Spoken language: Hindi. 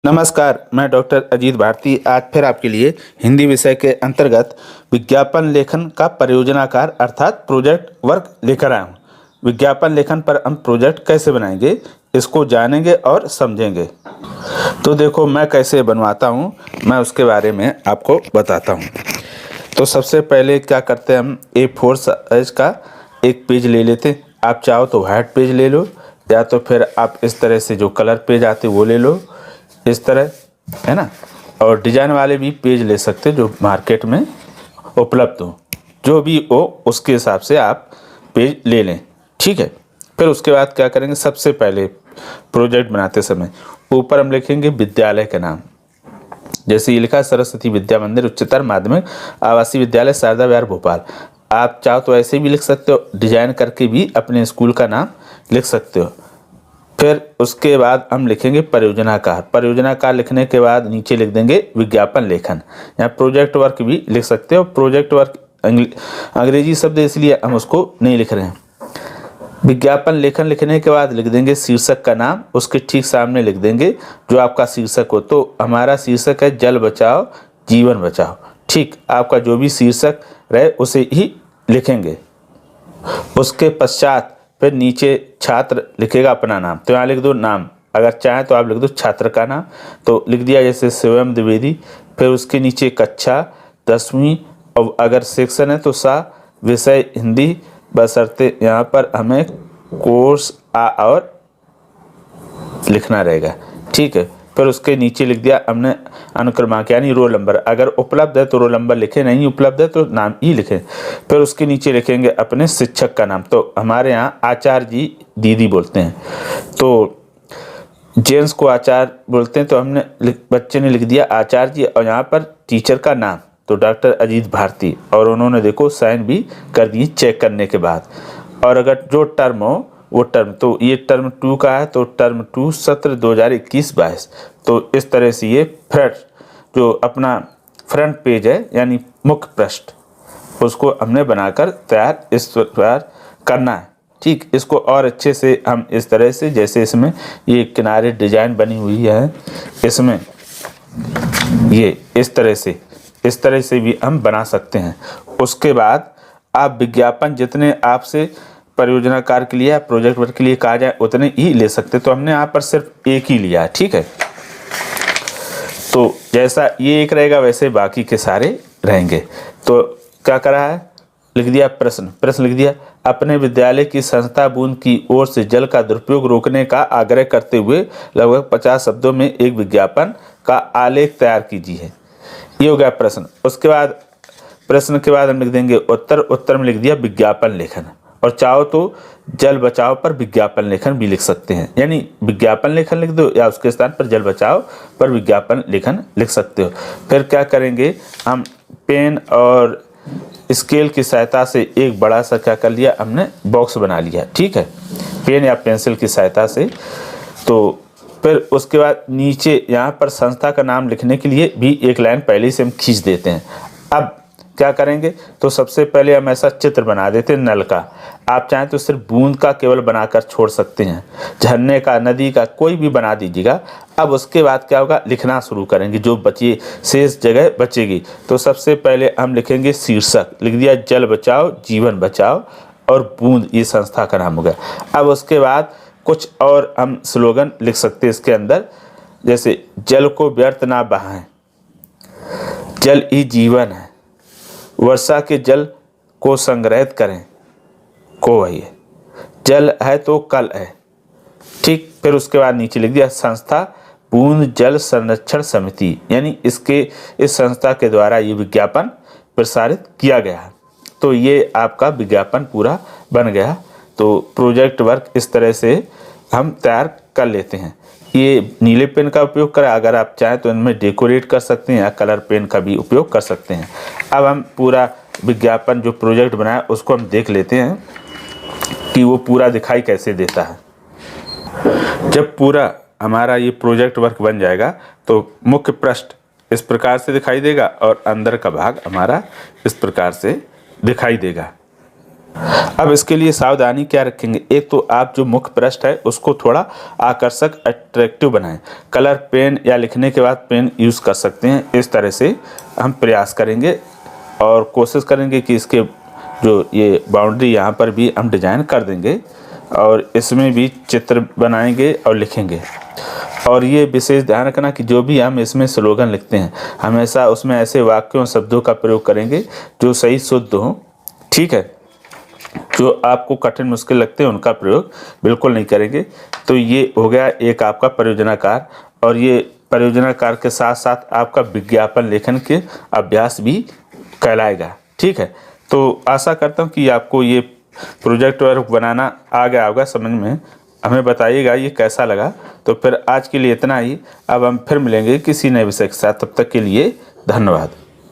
नमस्कार, मैं डॉक्टर अजीत भारती आज फिर आपके लिए हिंदी विषय के अंतर्गत विज्ञापन लेखन का परियोजनाकार अर्थात प्रोजेक्ट वर्क लेकर आया हूँ। विज्ञापन लेखन पर हम प्रोजेक्ट कैसे बनाएंगे, इसको जानेंगे और समझेंगे। तो देखो मैं कैसे बनवाता हूँ, मैं उसके बारे में आपको बताता हूँ। तो सबसे पहले क्या करते हैं, हम A4 साइज का एक पेज ले लेते हैं। आप चाहो तो वाइट पेज ले लो, या तो फिर आप इस तरह से जो कलर पेज आते वो ले लो, इस तरह, है ना। और डिजाइन वाले भी पेज ले सकते जो मार्केट में उपलब्ध हो, जो भी हो उसके हिसाब से आप पेज ले लें, ठीक है। फिर उसके बाद क्या करेंगे, सबसे पहले प्रोजेक्ट बनाते समय ऊपर हम लिखेंगे विद्यालय का नाम। जैसे ये लिखा है, सरस्वती विद्या मंदिर उच्चतर माध्यमिक आवासीय विद्यालय शारदा विहार भोपाल। आप चाहो तो ऐसे भी लिख सकते हो, डिजाइन करके भी अपने स्कूल का नाम लिख सकते हो। फिर उसके बाद हम लिखेंगे परियोजनाकार। परियोजनाकार लिखने के बाद नीचे लिख देंगे विज्ञापन लेखन, या प्रोजेक्ट वर्क भी लिख सकते हो। प्रोजेक्ट वर्क अंग्रेजी शब्द इसलिए हम उसको नहीं लिख रहे हैं। विज्ञापन लेखन लिखने के बाद लिख देंगे शीर्षक का नाम, उसके ठीक सामने लिख देंगे जो आपका शीर्षक हो। तो हमारा शीर्षक है जल बचाओ जीवन बचाओ, ठीक। आपका जो भी शीर्षक रहे उसे ही लिखेंगे। उसके पश्चात फिर नीचे छात्र लिखेगा अपना नाम, तो यहाँ लिख दो नाम। अगर चाहें तो आप लिख दो छात्र का नाम, तो लिख दिया जैसे शिवम द्विवेदी। फिर उसके नीचे कक्षा 10वीं, और अगर सेक्शन है तो सा विषय हिंदी, बशर्ते यहाँ पर हमें कोर्स और लिखना रहेगा, ठीक है। फिर उसके नीचे लिख दिया हमने अनुक्रमांक यानी रोल नंबर। अगर उपलब्ध है तो रोल नंबर लिखें, नहीं उपलब्ध है तो नाम ही लिखें। फिर उसके नीचे लिखेंगे अपने शिक्षक का नाम। तो हमारे यहाँ आचार्य जी दीदी बोलते हैं, तो जेंट्स को आचार्य बोलते हैं, तो हमने बच्चे ने लिख दिया आचार्य जी, और यहाँ पर टीचर का नाम तो डॉक्टर अजीत भारती, और उन्होंने देखो साइन भी कर दिए चेक करने के बाद। और अगर जो टर्म हो वो टर्म, तो ये टर्म 2 का है, तो टर्म 2 सत्र 2021-22। तो इस तरह से ये फ्रंट जो अपना फ्रंट पेज है यानी मुख्य पृष्ठ, उसको हमने बनाकर तैयार इस प्रकार करना है, ठीक। इसको और अच्छे से हम इस तरह से, जैसे इसमें ये किनारे डिजाइन बनी हुई है, इसमें ये इस तरह से भी हम बना सकते हैं। उसके बाद आप विज्ञापन जितने आपसे परियोजनाकार के लिए प्रोजेक्ट वर्क के लिए कहा जाए उतने ही ले सकते। तो हमने यहाँ पर सिर्फ एक ही लिया है, ठीक है। तो जैसा ये एक रहेगा वैसे बाकी के सारे रहेंगे। तो क्या करा है, लिख दिया प्रश्न लिख दिया, अपने विद्यालय की संस्था बूंद की ओर से जल का दुरुपयोग रोकने का आग्रह करते हुए लगभग 50 शब्दों में एक विज्ञापन का आलेख तैयार कीजिए। ये हो गया प्रश्न। उसके बाद प्रश्न के बाद हम लिख देंगे उत्तर में लिख दिया विज्ञापन लेखन, और चाहो तो जल बचाओ पर विज्ञापन लेखन भी लिख सकते हैं, यानी विज्ञापन लेखन लिख दो या उसके स्थान पर जल बचाओ पर विज्ञापन लेखन लिख सकते हो। फिर क्या करेंगे, हम पेन और स्केल की सहायता से एक बड़ा सा क्या कर लिया, हमने बॉक्स बना लिया, ठीक है, पेन या पेंसिल की सहायता से। तो फिर उसके बाद नीचे यहाँ पर संस्था का नाम लिखने के लिए भी एक लाइन पहले से हम खींच देते हैं। अब क्या करेंगे, तो सबसे पहले हम ऐसा चित्र बना देते हैं नल का। आप चाहें तो सिर्फ बूंद का केवल बनाकर छोड़ सकते हैं, झरने का, नदी का, कोई भी बना दीजिएगा। अब उसके बाद क्या होगा, लिखना शुरू करेंगे, जो बची शेष जगह बचेगी। तो सबसे पहले हम लिखेंगे शीर्षक, लिख दिया जल बचाओ जीवन बचाओ, और बूंद ये संस्था का नाम हो गया। अब उसके बाद कुछ और हम स्लोगन लिख सकते हैं इसके अंदर, जैसे जल को व्यर्थ ना बहाएं, जल ही जीवन है, वर्षा के जल को संग्रहित करें, को वही है, जल है तो कल है, ठीक। फिर उसके बाद नीचे लिख दिया संस्था बूंद जल संरक्षण समिति, यानी इस संस्था के द्वारा ये विज्ञापन प्रसारित किया गया है। तो ये आपका विज्ञापन पूरा बन गया। तो प्रोजेक्ट वर्क इस तरह से हम तैयार कर लेते हैं। ये नीले पेन का उपयोग करें, अगर आप चाहें तो इनमें डेकोरेट कर सकते हैं, या कलर पेन का भी उपयोग कर सकते हैं। अब हम पूरा विज्ञापन जो प्रोजेक्ट बनाया उसको हम देख लेते हैं कि वो पूरा दिखाई कैसे देता है। जब पूरा हमारा ये प्रोजेक्ट वर्क बन जाएगा तो मुख्य पृष्ठ इस प्रकार से दिखाई देगा, और अंदर का भाग हमारा इस प्रकार से दिखाई देगा। अब इसके लिए सावधानी क्या रखेंगे, एक तो आप जो मुख्य पृष्ठ है उसको थोड़ा आकर्षक अट्रैक्टिव बनाएं। कलर पेन या लिखने के बाद पेन यूज़ कर सकते हैं, इस तरह से हम प्रयास करेंगे और कोशिश करेंगे कि इसके जो ये बाउंड्री यहाँ पर भी हम डिजाइन कर देंगे और इसमें भी चित्र बनाएंगे और लिखेंगे। और ये विशेष ध्यान रखना कि जो भी हम इसमें स्लोगन लिखते हैं हमेशा उसमें ऐसे वाक्यों शब्दों का प्रयोग करेंगे जो सही शुद्ध हों, ठीक है। जो आपको कठिन मुश्किल लगते हैं उनका प्रयोग बिल्कुल नहीं करेंगे। तो ये हो गया एक आपका परियोजना कार्य, और ये परियोजना कार्य के साथ साथ आपका विज्ञापन लेखन के अभ्यास भी कहलाएगा, ठीक है। तो आशा करता हूँ कि आपको ये प्रोजेक्ट वर्क बनाना आ गया होगा समझ में। हमें बताइएगा ये कैसा लगा। तो फिर आज के लिए इतना ही, अब हम फिर मिलेंगे किसी नए विषय के साथ, तब तक के लिए धन्यवाद।